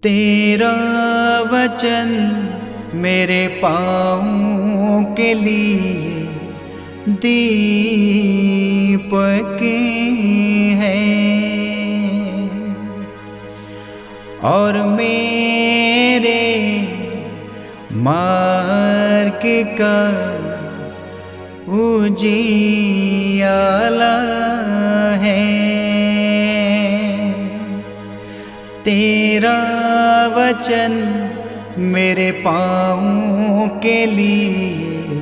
तेरा वचन मेरे पाँवों के लिए दीपक है और मेरे मार्ग का उजियाला है। तेरा वचन मेरे पाँवों के लिए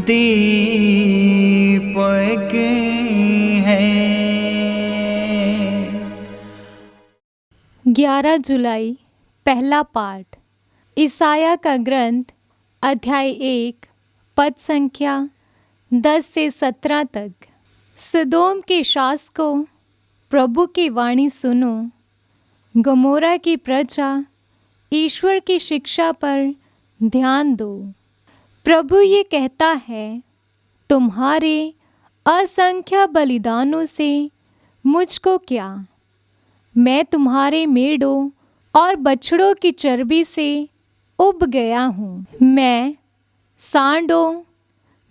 दीपक है। 11 जुलाई पहला पाठ। ईसाया का ग्रंथ अध्याय 1 पद संख्या 10 से 17 तक। सदोम के शासकों, प्रभु की वाणी सुनो। गमोरा की प्रजा, ईश्वर की शिक्षा पर ध्यान दो। प्रभु ये कहता है, तुम्हारे असंख्य बलिदानों से मुझको क्या? मैं तुम्हारे मेढ़ों और बछड़ों की चर्बी से उब गया हूँ। मैं सांडों,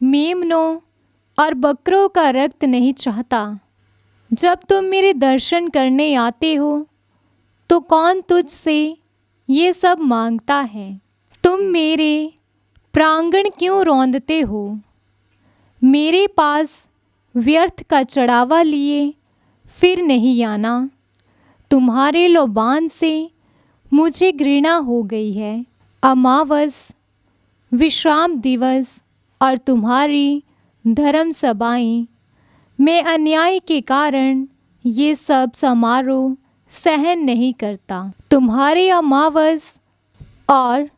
मेमनों और बकरों का रक्त नहीं चाहता। जब तुम मेरे दर्शन करने आते हो तो कौन तुझसे ये सब मांगता है? तुम मेरे प्रांगण क्यों रौंदते हो? मेरे पास व्यर्थ का चढ़ावा लिए फिर नहीं आना। तुम्हारे लोबान से मुझे घृणा हो गई है। अमावस, विश्राम दिवस और तुम्हारी धर्म सभाएं, मैं अन्याय के कारण ये सब समारोह सहन नहीं करता। तुम्हारे अमावस और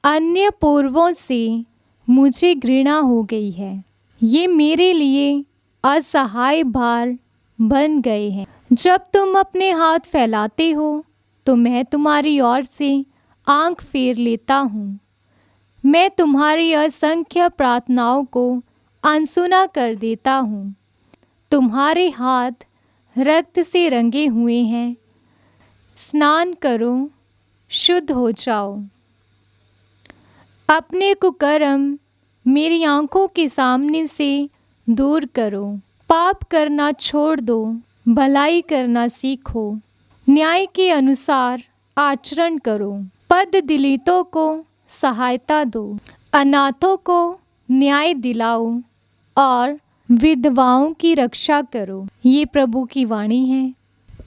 अन्य पूर्वों से मुझे घृणा हो गई है। ये मेरे लिए असहाय भार बन गए हैं। जब तुम अपने हाथ फैलाते हो तो मैं तुम्हारी ओर से आंख फेर लेता हूँ। मैं तुम्हारी असंख्य प्रार्थनाओं को अनसुना कर देता हूँ। तुम्हारे हाथ रक्त से रंगे हुए हैं। स्नान करो, शुद्ध हो जाओ। अपने कुकर्म मेरी आंखों के सामने से दूर करो। पाप करना छोड़ दो, भलाई करना सीखो। न्याय के अनुसार आचरण करो। पद दलितों को सहायता दो। अनाथों को न्याय दिलाओ और विधवाओं की रक्षा करो। ये प्रभु की वाणी है।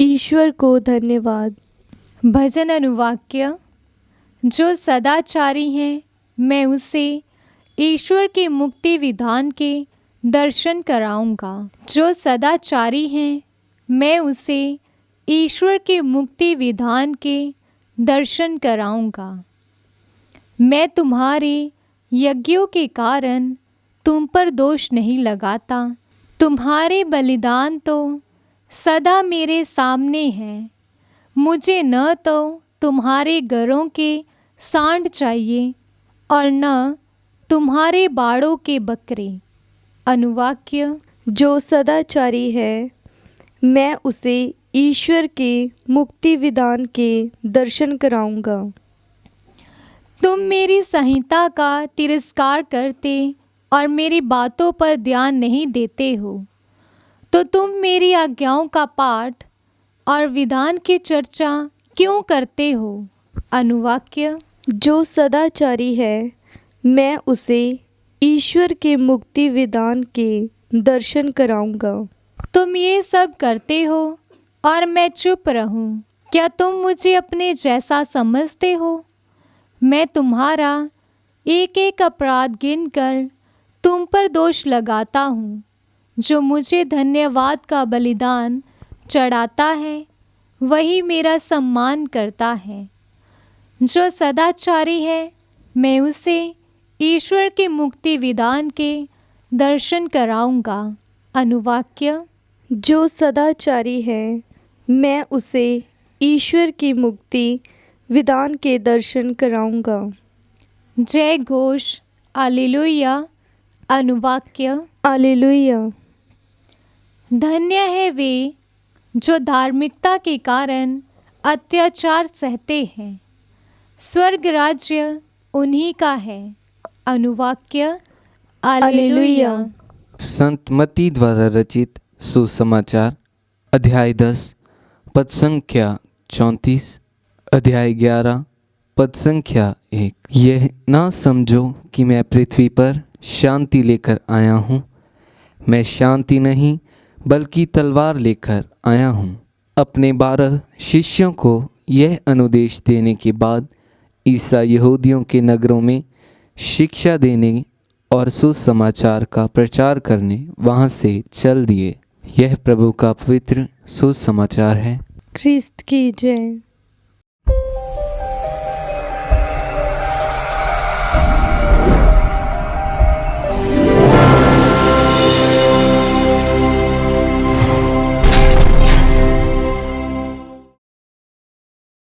ईश्वर को धन्यवाद। भजन अनुवाक्य। जो सदाचारी है मैं उसे ईश्वर के मुक्ति विधान के दर्शन कराऊंगा। जो सदाचारी है मैं उसे ईश्वर के मुक्ति विधान के दर्शन कराऊंगा। मैं तुम्हारे यज्ञों के कारण तुम पर दोष नहीं लगाता। तुम्हारे बलिदान तो सदा मेरे सामने हैं। मुझे न तो तुम्हारे गरों के सांड चाहिए और न तुम्हारे बाड़ों के बकरे। अनुवाक्य। जो सदाचारी है मैं उसे ईश्वर के मुक्ति विधान के दर्शन कराऊंगा। तुम मेरी संहिता का तिरस्कार करते और मेरी बातों पर ध्यान नहीं देते हो, तो तुम मेरी आज्ञाओं का पाठ और विधान की चर्चा क्यों करते हो? अनुवाक्य। जो सदाचारी है मैं उसे ईश्वर के मुक्ति विधान के दर्शन कराऊंगा। तुम ये सब करते हो और मैं चुप रहूं। क्या तुम मुझे अपने जैसा समझते हो? मैं तुम्हारा एक एक अपराध गिनकर तुम पर दोष लगाता हूँ। जो मुझे धन्यवाद का बलिदान चढ़ाता है वही मेरा सम्मान करता है। जो सदाचारी है मैं उसे ईश्वर के मुक्ति विधान के दर्शन कराऊंगा। अनुवाक्य। जो सदाचारी है मैं उसे ईश्वर की मुक्ति विधान के दर्शन कराऊंगा। जय घोष। हालेलुया। अनुवाक्य। हालेलुया। धन्य है वे जो धार्मिकता के कारण अत्याचार सहते हैं। स्वर्ग राज्य उन्हीं का है। अनुवाक्य हालेलुया। संत मत्ती द्वारा रचित सुसमाचार अध्याय 10 पद संख्या 34, अध्याय 11 पद संख्या 1। यह ना समझो कि मैं पृथ्वी पर शांति लेकर आया हूँ। मैं शांति नहीं बल्कि तलवार लेकर आया हूँ। अपने 12 शिष्यों को यह अनुदेश देने के बाद ईसा यहूदियों के नगरों में शिक्षा देने और सुसमाचार का प्रचार करने वहाँ से चल दिए। यह प्रभु का पवित्र सुसमाचार है। ख्रिस्त की जय।